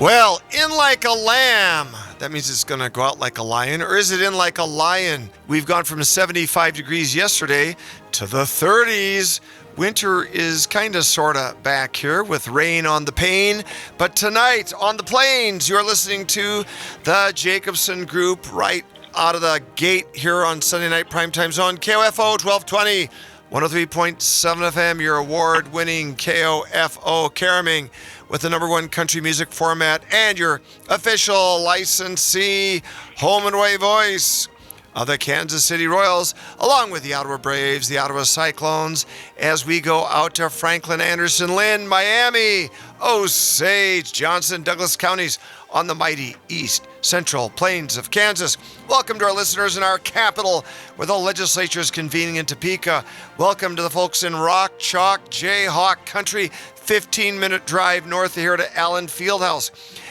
Well, in like a lamb. That means it's going to go out like a lion, or is it in like a lion? We've gone from 75 degrees yesterday to the 30s. Winter is kind of sort of back here with rain on the pane. But tonight on the plains, you're listening to the Jacobson Group right out of the gate here on Sunday Night Primetime Zone, KOFO 1220. 103.7 FM, your award-winning KOFO Karaming with the #1 country music format and your official licensee, home and away voice of the Kansas City Royals, along with the Ottawa Braves, the Ottawa Cyclones, as we go out to Franklin, Anderson, Lynn, Miami, Osage, Johnson, Douglas counties on the mighty East Central Plains of Kansas. Welcome to our listeners in our capital, where the legislature is convening in Topeka. Welcome to the folks in Rock Chalk, Jayhawk country, 15-minute drive north of here to Allen Fieldhouse.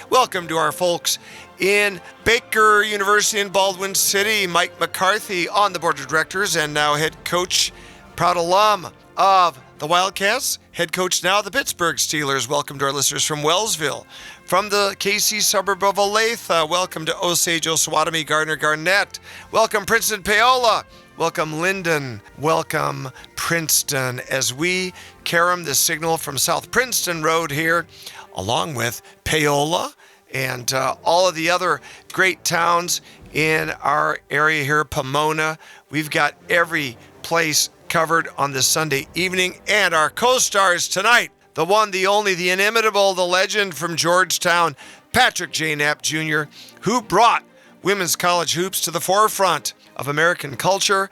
Welcome to our folks in Baker University in Baldwin City, Mike McCarthy on the board of directors and now head coach, proud alum of the Wildcats, head coach now of the Pittsburgh Steelers. Welcome to our listeners from Wellsville. From the KC suburb of Olathe, welcome to Osage, Osawatomie, Gardner, Garnett. Welcome Princeton, Paola. Welcome Linden. Welcome Princeton as we carom the signal from South Princeton Road here, along with Paola and all of the other great towns in our area here, Pomona. We've got every place covered on this Sunday evening, and our co-stars tonight, the one, the only, the inimitable, the legend from Georgetown, Patrick J. Knap Jr., who brought women's college hoops to the forefront of American culture.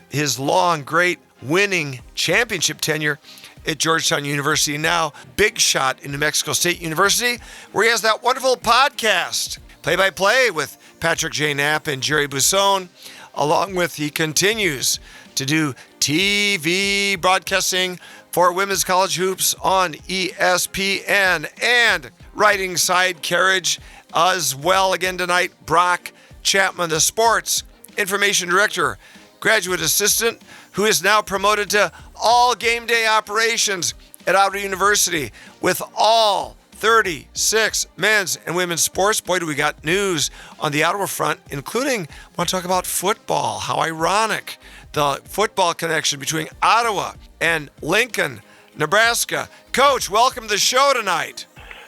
His long, great winning championship tenure at Georgetown University, now big shot in New Mexico State University, where he has that wonderful podcast, Play-by-Play with Patrick J. Knapp and Jerry Busson, along with he continues to do TV broadcasting for women's college hoops on ESPN and writing side carriage as well again tonight. Brock Chapman, the sports information director, graduate assistant, who is now promoted to all game day operations at Ottawa University with all 36 men's and women's sports. Boy, do we got news on the Ottawa front, including, I want to talk about football. How ironic, the football connection between Ottawa and Lincoln, Nebraska. Coach, welcome to the show tonight.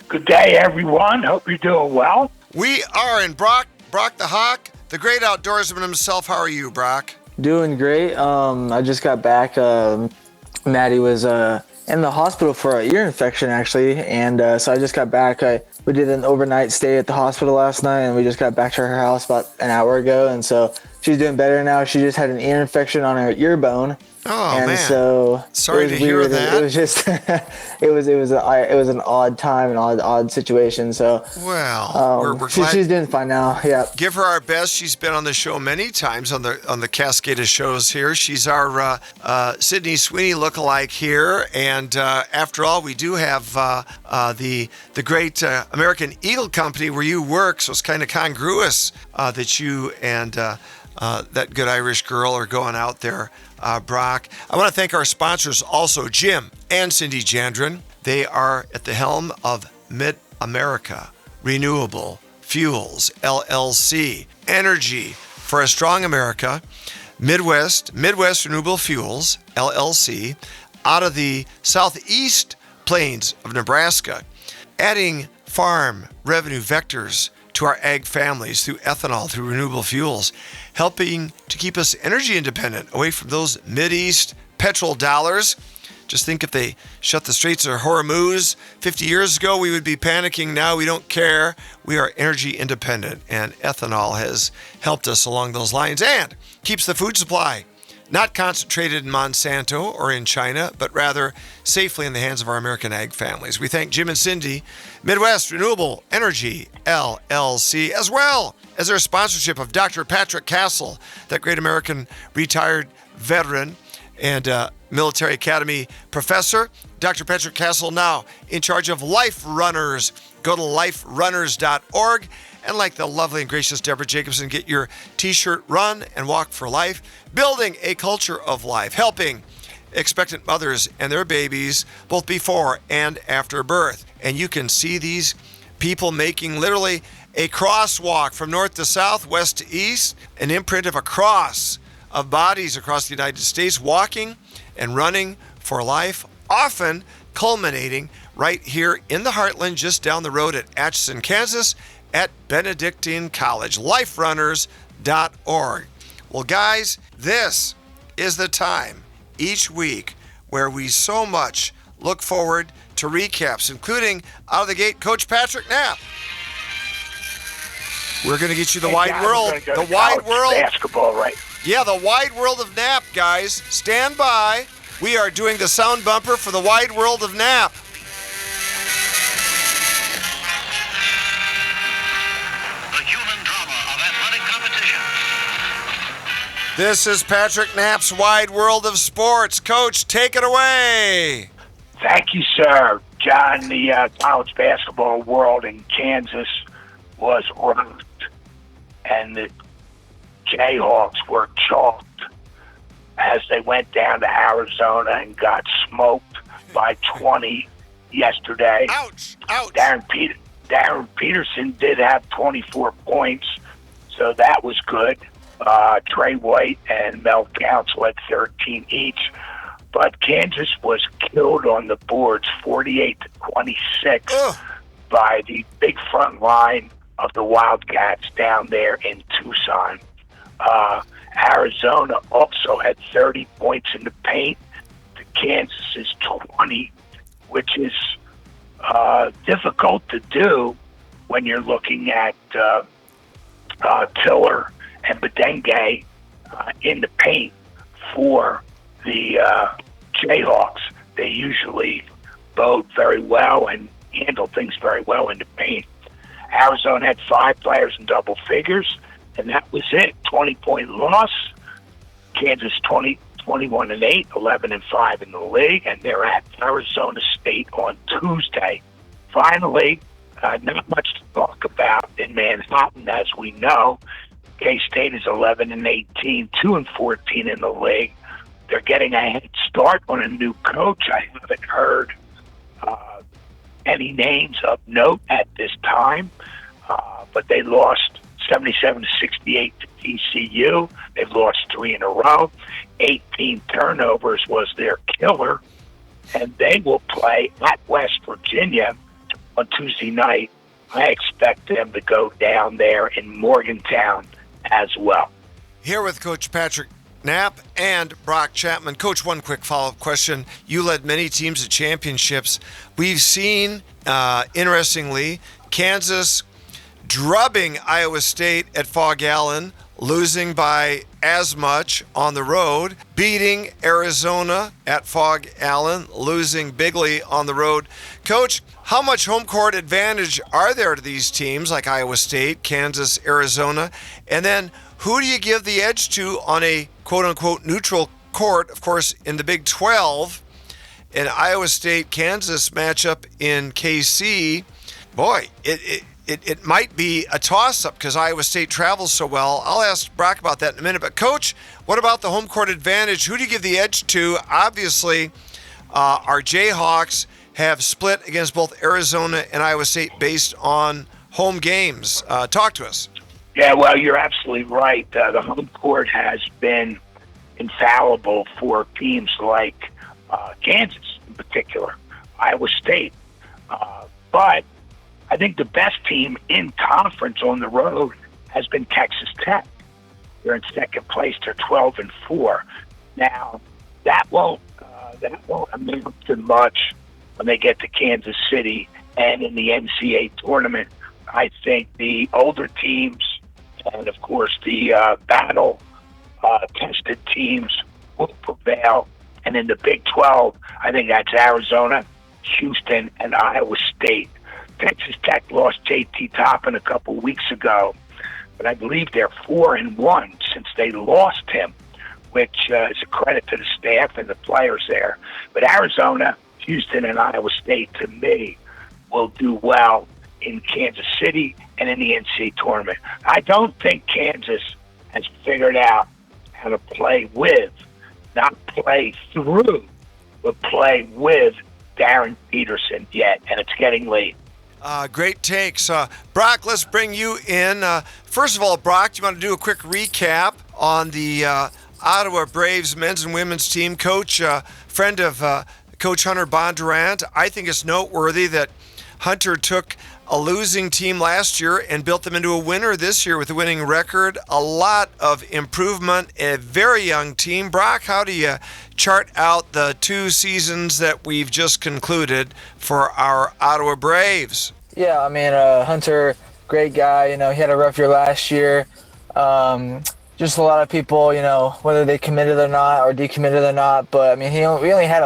Good day, everyone. Hope you're doing well. We are in Brock the Hawk, the great outdoorsman himself. How are you, Brock? Doing great. I just got back. Maddie was in the hospital for an ear infection, actually, and so I just got back. We did an overnight stay at the hospital last night, and we just got back to her house about an hour ago, and so she's doing better now. She just had an ear infection on her ear bone. Oh, and man. So sorry to hear that. It was just it was an odd time, an odd situation. So we're glad. She's doing fine now. Yeah. Give her our best. She's been on the show many times on the cascade of shows here. She's our Sydney Sweeney lookalike here, and after all, we do have the great American Eagle Company where you work. So it's kind of congruous that you and that good Irish girl are going out there. Brock. I want to thank our sponsors also, Jim and Cindy Jandron. They are at the helm of Mid-America Renewable Fuels, LLC. Energy for a strong America. Midwest Renewable Fuels, LLC, out of the southeast plains of Nebraska, adding farm revenue vectors to our ag families through ethanol, through renewable fuels, helping to keep us energy independent, away from those Mideast petrol dollars. Just think if they shut the Straits of Hormuz 50 years ago, we would be panicking. Now we don't care. We are energy independent, and ethanol has helped us along those lines and keeps the food supply not concentrated in Monsanto or in China, but rather safely in the hands of our American ag families. We thank Jim and Cindy, Midwest Renewable Energy, LLC, as well as their sponsorship of Dr. Patrick Castle, that great American retired veteran and military academy professor. Dr. Patrick Castle now in charge of Life Runners. Go to liferunners.org. And like the lovely and gracious Deborah Jacobson, get your t-shirt, Run and Walk for Life, building a culture of life, helping expectant mothers and their babies both before and after birth. And you can see these people making literally a crosswalk from north to south, west to east, an imprint of a cross of bodies across the United States, walking and running for life, often culminating right here in the heartland, just down the road at Atchison, Kansas, at Benedictine College, liferunners.org. Well, guys, this is the time each week where we so much look forward to recaps, including out of the gate, Coach Patrick Knapp. We're going to get you the wide world. The wide world. Basketball, right? Yeah, the wide world of Knapp, guys. Stand by. We are doing the sound bumper for the wide world of Knapp. The human drama of athletic competition. This is Patrick Knapp's Wide World of Sports. Coach, take it away. Thank you, sir. John, the college basketball world in Kansas was rocked, and the Jayhawks were chalked as they went down to Arizona and got smoked by 20 yesterday. Ouch, ouch. Daren Peterson did have 24 points, so that was good. Trey White and Mel Council had 13 each. But Kansas was killed on the boards, 48-26, by the big front line of the Wildcats down there in Tucson. Arizona also had 30 points in the paint to Kansas's 20, which is difficult to do when you're looking at Tiller and Bedengue in the paint for the Jayhawks. They usually bode very well and handle things very well in the paint. Arizona had 5 players in double figures, and that was it. 20-point loss. Kansas 21-8, 11-5 in the league, and they're at Arizona State on Tuesday. Finally, not much to talk about in Manhattan, as we know. K-State is 11-18, 2-14 in the league. They're getting a head start on a new coach. I haven't heard any names of note at this time, but they lost 77-68 to TCU. They've lost 3 in a row. 18 turnovers was their killer, and they will play at West Virginia on Tuesday night. I expect them to go down there in Morgantown as well. Here with Coach Patrick Knapp and Brock Chapman. Coach, one quick follow-up question. You led many teams to championships. We've seen, interestingly, Kansas drubbing Iowa State at Fog Allen, losing by as much on the road, beating Arizona at Fog Allen, losing bigly on the road. Coach, how much home court advantage are there to these teams like Iowa State, Kansas, Arizona? And then who do you give the edge to on a quote-unquote neutral court? Of course, in the Big 12, an Iowa State-Kansas matchup in KC, boy, it might be a toss-up because Iowa State travels so well. I'll ask Brock about that in a minute. But, Coach, what about the home court advantage? Who do you give the edge to? Obviously, our Jayhawks have split against both Arizona and Iowa State based on home games. Talk to us. Yeah, well, you're absolutely right. The home court has been infallible for teams like Kansas in particular, Iowa State. But I think the best team in conference on the road has been Texas Tech. They're in second place. They're 12-4. Now, that won't amount to much when they get to Kansas City and in the NCAA tournament. I think the older teams and, of course, the battle-tested teams will prevail. And in the Big 12, I think that's Arizona, Houston, and Iowa State. Texas Tech lost J.T. Toppin a couple weeks ago, but I believe they're 4-1 since they lost him, which is a credit to the staff and the players there. But Arizona, Houston, and Iowa State, to me, will do well in Kansas City and in the NCAA tournament. I don't think Kansas has figured out how to play with, not play through, but play with Daren Peterson yet, and it's getting late. Great takes. Brock, let's bring you in. First of all, Brock, do you want to do a quick recap on the Ottawa Braves men's and women's team? Coach, friend of Coach Hunter Bondurant, I think it's noteworthy that Hunter took a losing team last year and built them into a winner this year with a winning record. A lot of improvement, a very young team. Brock, how do you chart out the 2 seasons that we've just concluded for our Ottawa Braves? Yeah, I mean, Hunter, great guy. You know, he had a rough year last year. Just a lot of people, you know, whether they committed or not or decommitted or not. But I mean, we only had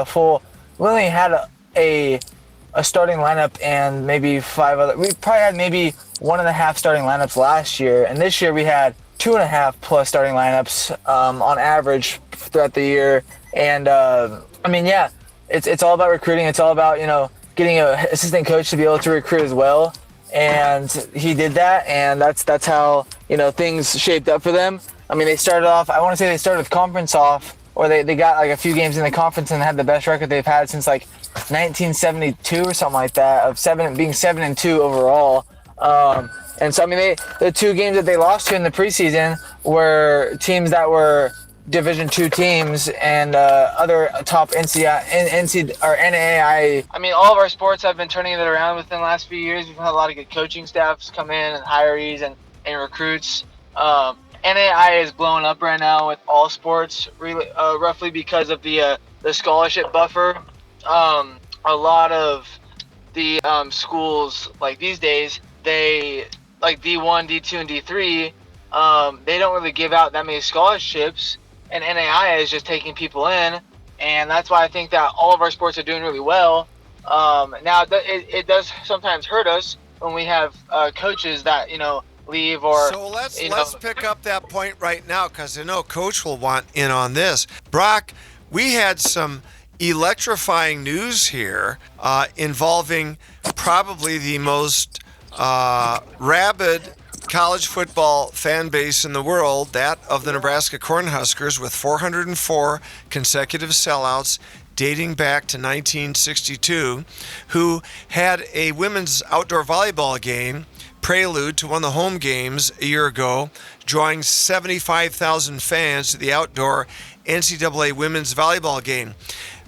a starting lineup and maybe 5 other. We probably had maybe 1.5 starting lineups last year, and this year we had 2.5 plus starting lineups on average throughout the year. And I mean, yeah, it's all about recruiting. It's all about, you know, getting an assistant coach to be able to recruit as well. And he did that, and that's how, you know, things shaped up for them. I mean, they started off. I want to say they started with conference off, or they got like a few games in the conference and had the best record they've had since like 1972 or something like that, of being 7-2 overall. And so I mean, the 2 games that they lost to in the preseason were teams that were Division II teams and other top NAIA. I mean, all of our sports have been turning it around within the last few years. We've had a lot of good coaching staffs come in and hirees and recruits. NAIA is blowing up right now with all sports, really, roughly because of the scholarship buffer. A lot of the schools, like these days, they like D1, D2, and D3. They don't really give out that many scholarships, and NAIA is just taking people in, and that's why I think that all of our sports are doing really well. Now, it does sometimes hurt us when we have coaches that, you know, leave or. So let's pick up that point right now, because I know Coach will want in on this. Brock, we had some electrifying news here involving probably the most rabid college football fan base in the world, that of the Nebraska Cornhuskers, with 404 consecutive sellouts dating back to 1962, who had a women's outdoor volleyball game prelude to one of the home games a year ago, drawing 75,000 fans to the outdoor NCAA women's volleyball game.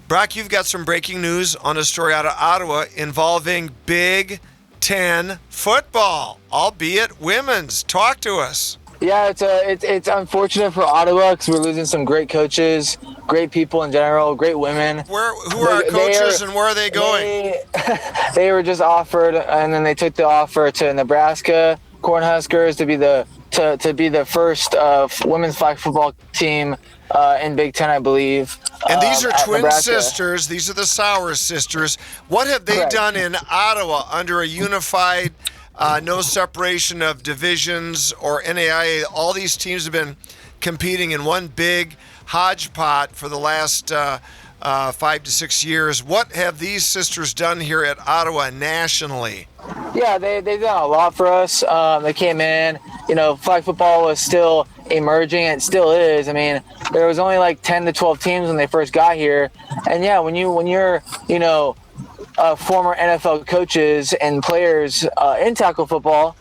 Brock, you've got some breaking news on a story out of Ottawa involving Big Ten football, albeit women's. Talk to us. Yeah, it's unfortunate for Ottawa because we're losing some great coaches, great people in general, great women. Who are our coaches and where are they going? They were just offered, and then they took the offer to Nebraska Cornhuskers to be the first women's flag football team in Big Ten, I believe. And these are twin Nebraska. sisters. These are the Sauer sisters. What have they done in Ottawa under a unified, no separation of divisions or NAIA? All these teams have been competing in one big hodgepodge for the last 5 to 6 years. What have these sisters done here at Ottawa nationally? Yeah, they've done a lot for us. They came in, you know, flag football was still emerging, and it still is. I mean, there was only like 10 to 12 teams when they first got here. And yeah, when you're, you know, former NFL coaches and players in tackle football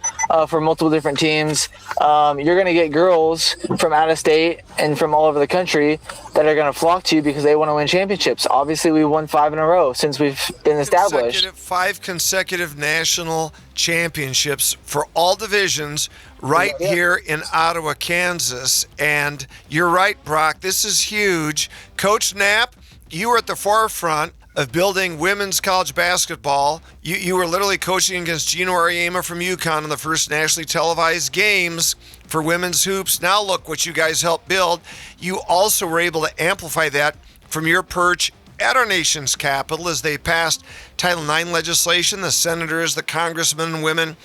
for multiple different teams, you're going to get girls from out of state and from all over the country that are going to flock to you because they want to win championships. Obviously, we won 5 in a row since we've been established. 5 consecutive national championships for all divisions right here in Ottawa, Kansas. And you're right, Brock, this is huge. Coach Knapp, you were at the forefront of building women's college basketball. You were literally coaching against Gino Auriemma from UConn in the first nationally televised games for women's hoops. Now look what you guys helped build. You also were able to amplify that from your perch at our nation's capital as they passed Title IX legislation. The senators, the congressmen and women,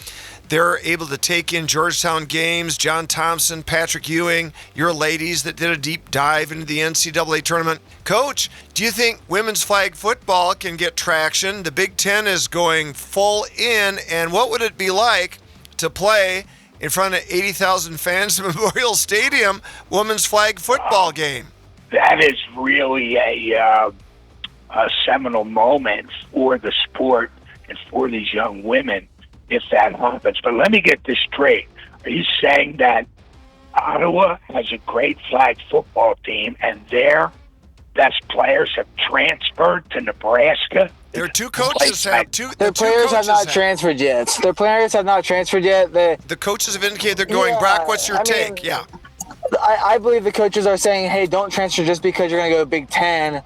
they're able to take in Georgetown games, John Thompson, Patrick Ewing, your ladies that did a deep dive into the NCAA tournament. Coach, do you think women's flag football can get traction? The Big Ten is going full in, and what would it be like to play in front of 80,000 fans at Memorial Stadium, women's flag football game? That is really a seminal moment for the sport and for these young women if that happens. But let me get this straight. Are you saying that Ottawa has a great flag football team and their best players have transferred to Nebraska? Their two coaches have two. Their players have not transferred yet. Their players have not transferred yet. The coaches have indicated they're going. Brock, what's your take? Yeah. I believe the coaches are saying, hey, don't transfer just because you're going to go Big Ten.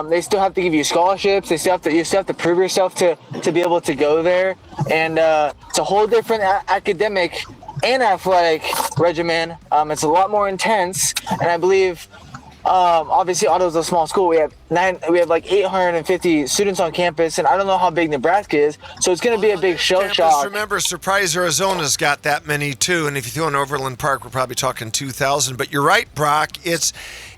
They still have to give you scholarships. You still have to prove yourself to be able to go there. And it's a whole different academic and athletic regimen. It's a lot more intense. And I believe, obviously, Ottawa's a small school. We have like 850 students on campus, and I don't know how big Nebraska is. So it's going to be a big shock. Remember, Surprise Arizona's got that many too. And if you throw in Overland Park, we're probably talking 2,000. But you're right, Brock. It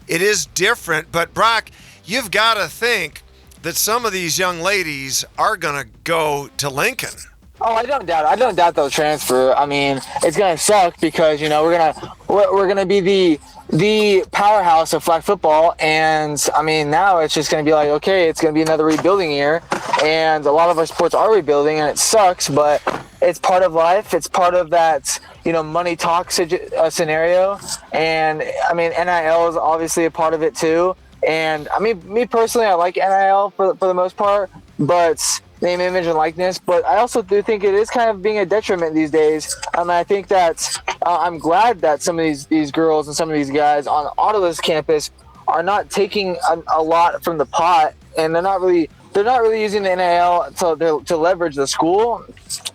is different. But Brock, you've got to think that some of these young ladies are going to go to Lincoln. Oh, I don't doubt they'll transfer. I mean, it's gonna suck because we're gonna be the powerhouse of flag football, and I mean now it's just gonna be like, okay, it's gonna be another rebuilding year, and a lot of our sports are rebuilding, and it sucks, but it's part of life. It's part of that money talk scenario, and I mean NIL is obviously a part of it too. And I mean, me personally, I like NIL for the most part, but name, image, and likeness. But I also do think it is kind of being a detriment these days. I think that I'm glad that some of these girls and some of these guys on Ottawa's campus are not taking a lot from the pot, and they're not really using the NIL to leverage the school.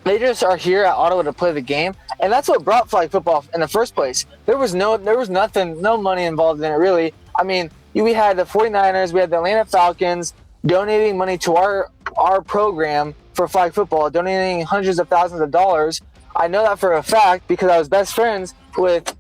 They just are here at Ottawa to play the game, and that's what brought flag football in the first place. There was no money involved in it really. I mean, we had the 49ers, we had the Atlanta Falcons donating money to our program for flag football, donating hundreds of thousands of dollars. I know that for a fact because I was best friends with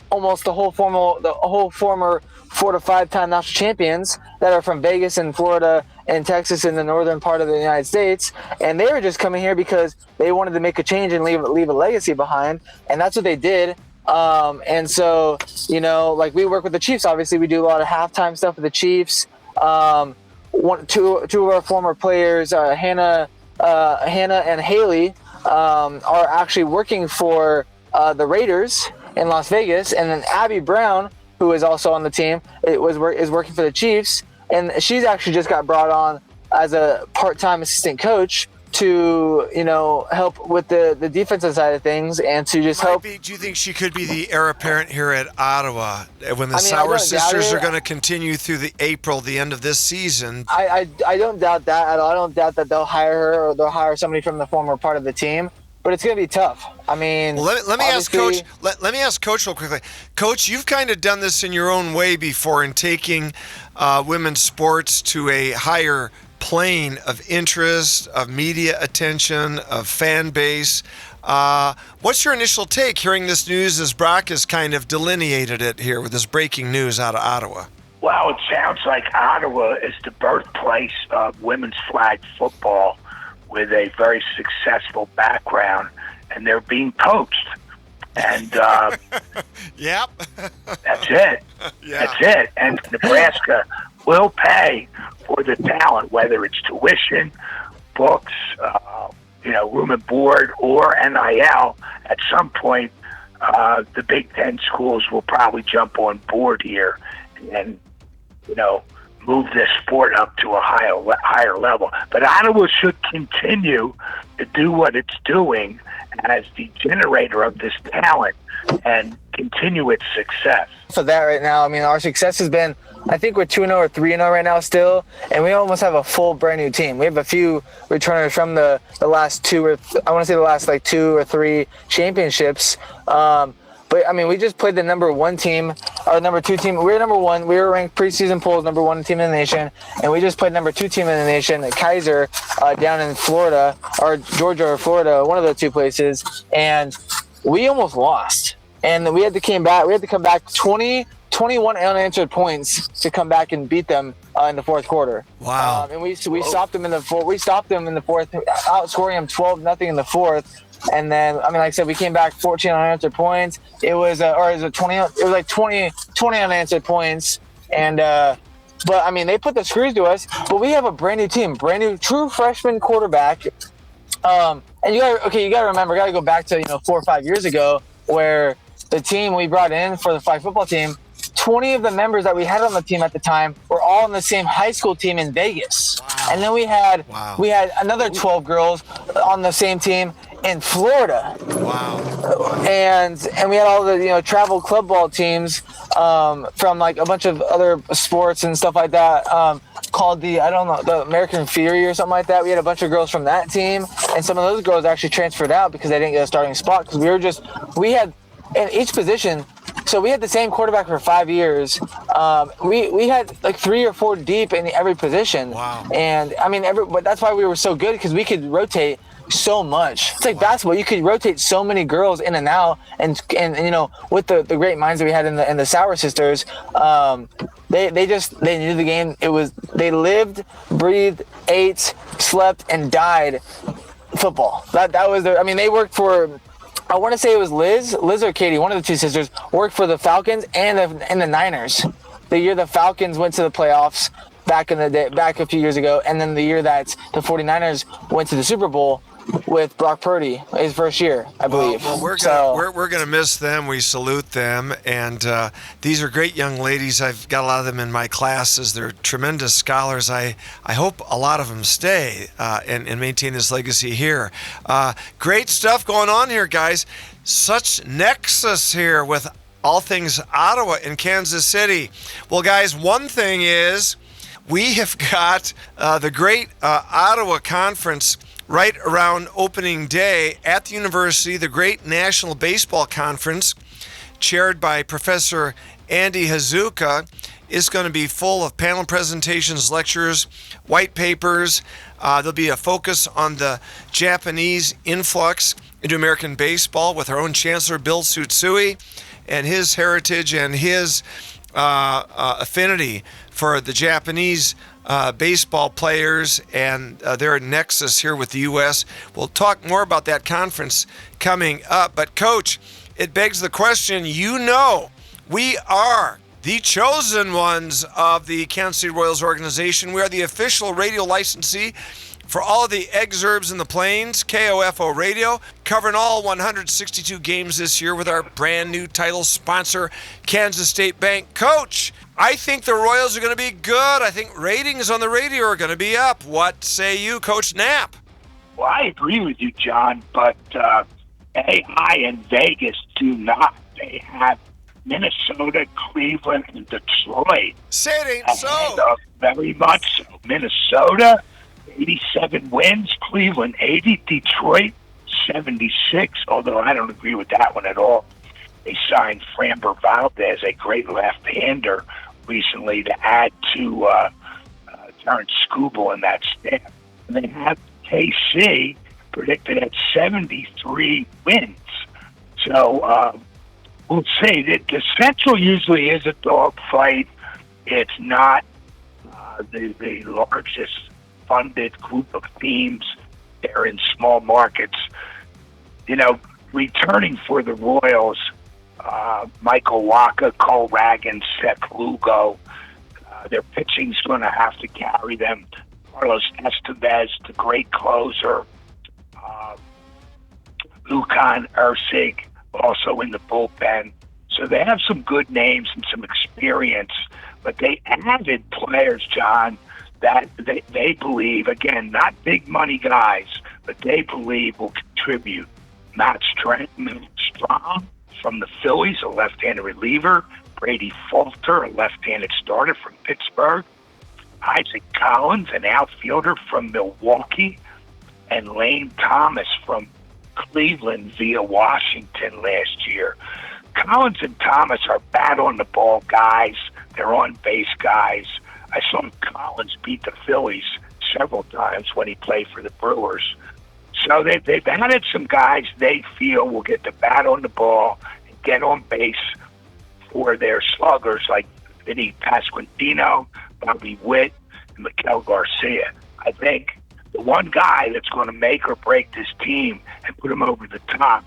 almost the whole former 4 to 5 time national champions that are from Vegas and Florida and Texas in the northern part of the United States, and they were just coming here because they wanted to make a change and leave a legacy behind, and that's what they did. And so, like we work with the Chiefs. Obviously, we do a lot of halftime stuff with the Chiefs. Two of our former players, Hannah and Haley, are actually working for the Raiders in Las Vegas, and then Abby Brown, who is also on the team, is working for the Chiefs, and she's actually just got brought on as a part-time assistant coach to help with the defensive side of things and to just help. Do you think she could be the heir apparent here at Ottawa when the Sauer sisters are going to continue through the end of this season? I don't doubt that at all. I don't doubt that they'll hire her or they'll hire somebody from the former part of the team. But it's going to be tough. I mean, let me ask Coach. Let me ask Coach real quickly. Coach, you've kind of done this in your own way before in taking women's sports to a higher plane of interest, of media attention, of fan base. What's your initial take hearing this news as Brock has kind of delineated it here with this breaking news out of Ottawa? Well, it sounds like Ottawa is the birthplace of women's flag football with a very successful background, and they're being poached. And yep. That's it. Yeah. That's it. And Nebraska will pay for the talent, whether it's tuition, books, room and board, or NIL. At some point, the Big Ten schools will probably jump on board here and, move this sport up to a higher level. But Ottawa should continue to do what it's doing as the generator of this talent and continue its success. For that right now, I mean, our success has been, I think we're 2-0 or 3-0 right now still, and we almost have a full brand new team. We have a few returners from the last two or two or three championships. But I mean, we just played the number one team, or number two team. We were number one. We were ranked preseason polls number one team in the nation, and we just played number two team in the nation at Kaiser down in Florida, or Georgia or Florida, one of the two places, and we almost lost. And we had to come back 21 unanswered points to come back and beat them in the fourth quarter. Wow! And we stopped them in the fourth. We stopped them in the fourth, outscoring them 12-0 in the fourth. And then, I mean, like I said, we came back 14 unanswered points. It was 20. It was like 20 unanswered points. And but I mean, they put the screws to us. But we have a brand new team, brand new true freshman quarterback And you gotta remember, go back to 4 or 5 years ago, where the team we brought in for the flag football team, 20 of the members that we had on the team at the time were all on the same high school team in Vegas. Wow. And then we had another 12 girls on the same team in Florida. Wow. And we had all the travel club ball teams from like a bunch of other sports and stuff like that, called the American Fury or something like that. We had a bunch of girls from that team, and some of those girls actually transferred out because they didn't get a starting spot, because we had in each position. So we had the same quarterback for 5 years. We had like 3 or 4 deep in every position. Wow. And I mean, but that's why we were so good, because we could rotate so much. It's like basketball. You could rotate so many girls in and out, and with the great minds that we had in the Sauer sisters, they knew the game. They lived, breathed, ate, slept, and died football. That was their. I mean, they worked for. I want to say it was Liz or Katie, one of the two sisters, worked for the Falcons and the Niners. The year the Falcons went to the playoffs back a few years ago, and then the year that the 49ers went to the Super Bowl with Brock Purdy, his first year, I believe. Well, we're gonna miss them. We salute them, and these are great young ladies. I've got a lot of them in my classes. They're tremendous scholars. I hope a lot of them stay and maintain this legacy here. Great stuff going on here, guys. Such nexus here with all things Ottawa and Kansas City. Well, guys, one thing is we have got the great Ottawa Conference right around opening day at the university, the great National Baseball Conference, chaired by Professor Andy Hazuka, is going to be full of panel presentations, lectures, white papers. There'll be a focus on the Japanese influx into American baseball with our own Chancellor Bill Tsutsui and his heritage and his affinity for the Japanese baseball players and their nexus here with the U.S. We'll talk more about that conference coming up. But, Coach, it begs the question, we are the chosen ones of the Kansas City Royals organization. We are the official radio licensee for all of the exurbs in the Plains, KOFO Radio, covering all 162 games this year with our brand new title sponsor, Kansas State Bank. Coach, I think the Royals are going to be good. I think ratings on the radio are going to be up. What say you, Coach Knapp? Well, I agree with you, John, but AI and Vegas do not. They have Minnesota, Cleveland, and Detroit. Say it ain't so. Very much so. Minnesota, 87 wins. Cleveland, 80. Detroit, 76, although I don't agree with that one at all. They signed Framber Valdez, a great left-hander, recently to add to Terrence Skubal in that staff. And they have KC predicted at 73 wins. So we'll see. The Central usually is a dogfight. It's not the largest funded group of teams. They're in small markets. Returning for the Royals, Michael Wacha, Cole Ragan, Seth Lugo. Their pitching's going to have to carry them. Carlos Estevez, the great closer. Lucan Ursig, also in the bullpen. So they have some good names and some experience, but they added players, John, that they believe, again, not big money guys, but they believe will contribute. Matt Strong from the Phillies, a left-handed reliever. Brady Falter, a left-handed starter from Pittsburgh. Isaac Collins, an outfielder from Milwaukee. And Lane Thomas from Cleveland via Washington last year. Collins and Thomas are bat-on-the-ball guys. They're on-base guys. I saw Collins beat the Phillies several times when he played for the Brewers. So they've added some guys they feel will get the bat on the ball and get on base for their sluggers like Vinny Pasquantino, Bobby Witt, and Miguel Garcia. I think the one guy that's going to make or break this team and put them over the top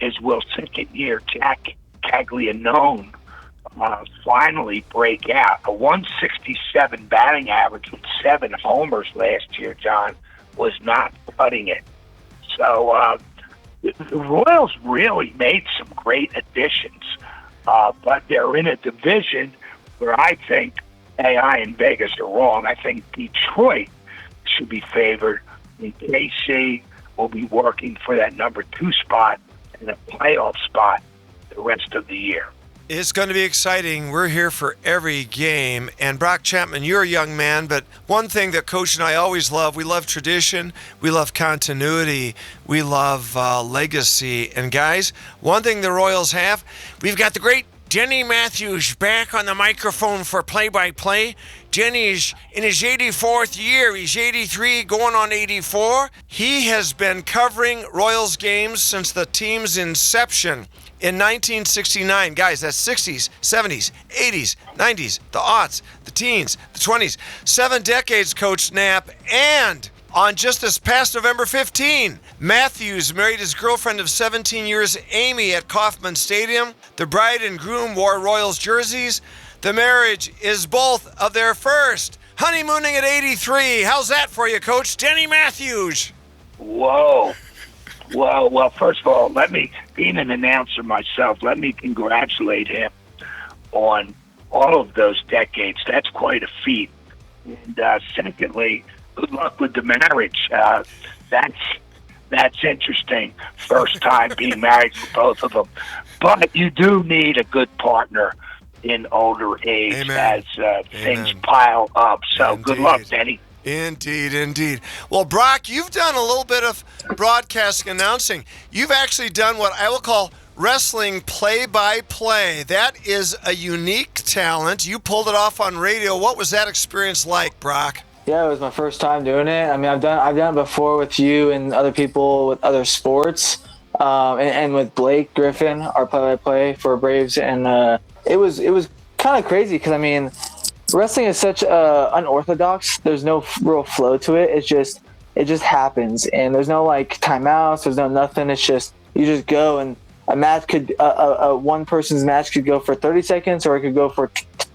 is will second-year Jack Caglianone finally break out. A 167 batting average with 7 homers last year, John, was not cutting it. So the Royals really made some great additions, but they're in a division where I think AI and Vegas are wrong. I think Detroit should be favored, and KC will be working for that number 2 spot and a playoff spot the rest of the year. It's going to be exciting. We're here for every game. And Brock Chapman, you're a young man, but one thing that Coach and I always love, we love tradition, we love continuity, we love legacy. And guys, one thing the Royals have, we've got the great Denny Matthews back on the microphone for play-by-play. Denny's in his 84th year. He's 83, going on 84. He has been covering Royals games since the team's inception in 1969. Guys, that's 60s, 70s, 80s, 90s, the aughts, the teens, the 20s. 7 decades, Coach Knap. And on just this past November 15, Matthews married his girlfriend of 17 years, Amy, at Kauffman Stadium. The bride and groom wore Royals jerseys. The marriage is both of their first. Honeymooning at 83. How's that for you, Coach? Denny Matthews. Whoa. Well, first of all, being an announcer myself, let me congratulate him on all of those decades. That's quite a feat. And secondly, good luck with the marriage. That's interesting. First time being married for both of them. But you do need a good partner in older age. Amen. As things pile up. So Indeed. Good luck, Denny. Indeed. Well, Brock, you've done a little bit of broadcasting announcing. You've actually done what I will call wrestling play-by-play. That is a unique talent. You pulled it off on radio. What was that experience like, Brock? Yeah, it was my first time doing it. I mean, I've done it before with you and other people with other sports, and with Blake Griffin, our play-by-play for Braves, and it was kind of crazy because I mean, wrestling is such unorthodox. There's no real flow to it. It just happens, and there's no like timeouts. There's no nothing. It's just you just go, and a match could one person's match could go for 30 seconds, or it could go for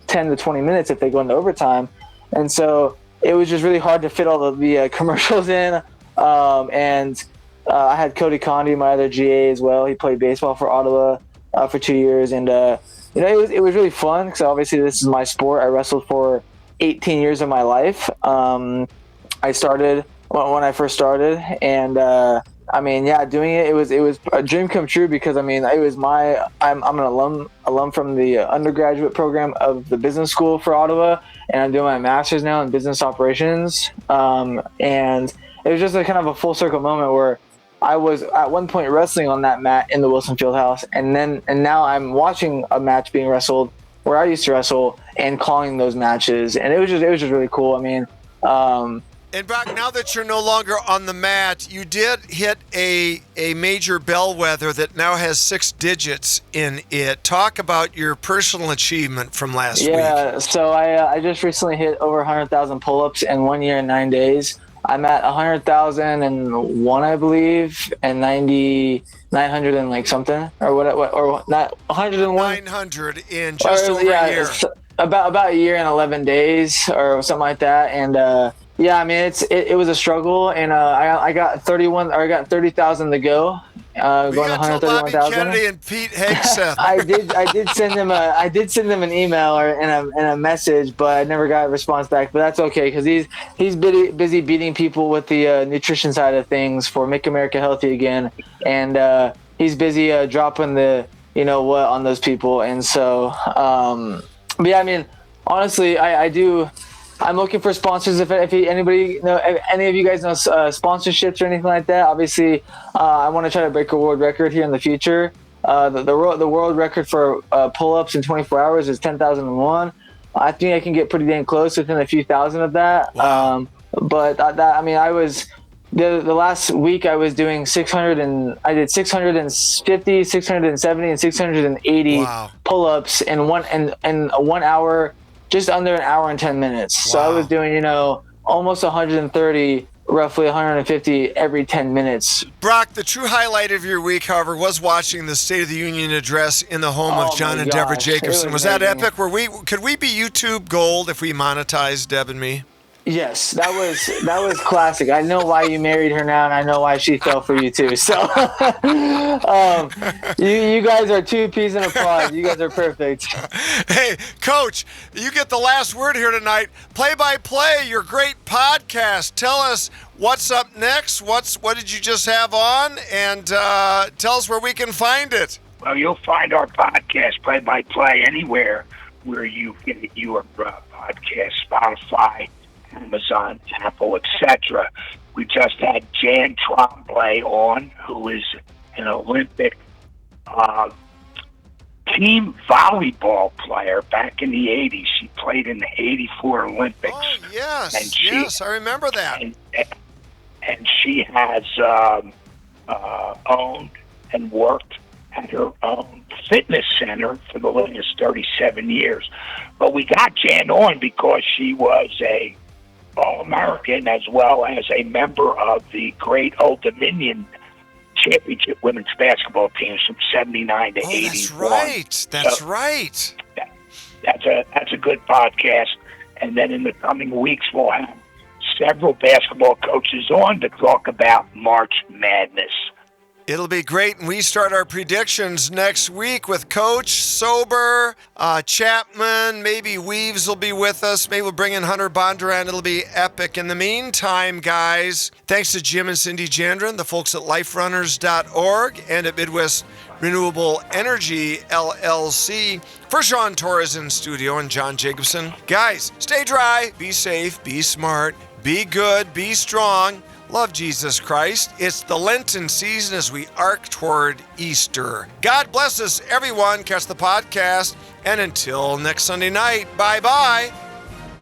10 to 20 minutes if they go into overtime, and so. It was just really hard to fit all the commercials in. And I had Cody Condy, my other GA as well. He played baseball for Ottawa for 2 years. And, it was really fun because obviously this is my sport. I wrestled for 18 years of my life. I started when I first started. And, doing it was a dream come true because, I mean, I'm an alum from the undergraduate program of the business school for Ottawa. And I'm doing my master's now in business operations. And it was just a kind of a full circle moment where I was at one point wrestling on that mat in the Wilson Fieldhouse. And now I'm watching a match being wrestled where I used to wrestle and calling those matches. And it was just really cool. I mean, and Brock, now that you're no longer on the mat, you did hit a major bellwether that now has 6 digits in it. Talk about your personal achievement from last week. Yeah, so I just recently hit over 100,000 pull-ups in 1 year and 9 days. I'm at 100,001, I believe, and 900 and like something, or not 101. 900 in just over a year. About a year and 11 days or something like that, and. Yeah, I mean it was a struggle, and I got 30,000 to go. Going to 131,000. Kennedy and Pete Hegseth. I did send them an email and a message, but I never got a response back. But that's okay because he's busy beating people with the nutrition side of things for Make America Healthy Again, and he's busy dropping the what on those people, and so but yeah, I mean honestly, I do. I'm looking for sponsors. If anybody if any of you guys know sponsorships or anything like that, obviously I want to try to break a world record here in the future. The world record for pull-ups in 24 hours is 10,001. I think I can get pretty dang close within a few thousand of that. Wow. But I was the last week I was doing 600 and I did 650, 670, and 680 pull-ups in 1 hour. Just under an hour and 10 minutes. Wow. So I was doing, almost 130, roughly 150 every 10 minutes. Brock, the true highlight of your week, however, was watching the State of the Union address in the home of John and Deborah Jacobson. Was that epic? Could we be YouTube gold if we monetized Deb and me? Yes, that was classic. I know why you married her now, and I know why she fell for you too. So, you guys are two peas in a pod. You guys are perfect. Hey, Coach, you get the last word here tonight. Play-by-play, your great podcast. Tell us what's up next. What did you just have on? And tell us where we can find it. Well, you'll find our podcast, Play-by-Play, anywhere where you get your podcast, Spotify, Amazon, Apple, etc. We just had Jan Tremblay on, who is an Olympic team volleyball player back in the 80s. She played in the 84 Olympics. Oh, yes, and yes, I remember that. And she has owned and worked at her own fitness center for the last 37 years. But we got Jan on because she was a All-American as well as a member of the great Old Dominion championship women's basketball teams from 79 to 81. That's right. That's right. That's a good podcast. And then in the coming weeks, we'll have several basketball coaches on to talk about March Madness. It'll be great, and we start our predictions next week with Coach, Sauer, Chapman, maybe Weaves will be with us. Maybe we'll bring in Hunter Bondurant. It'll be epic. In the meantime, guys, thanks to Jim and Cindy Jandron, the folks at liferunners.org, and at Midwest Renewable Energy, LLC. For Sean Torres in studio and John Jacobson. Guys, stay dry, be safe, be smart, be good, be strong. Love Jesus Christ. It's the Lenten season as we arc toward Easter. God bless us, everyone. Catch the podcast. And until next Sunday night, bye-bye.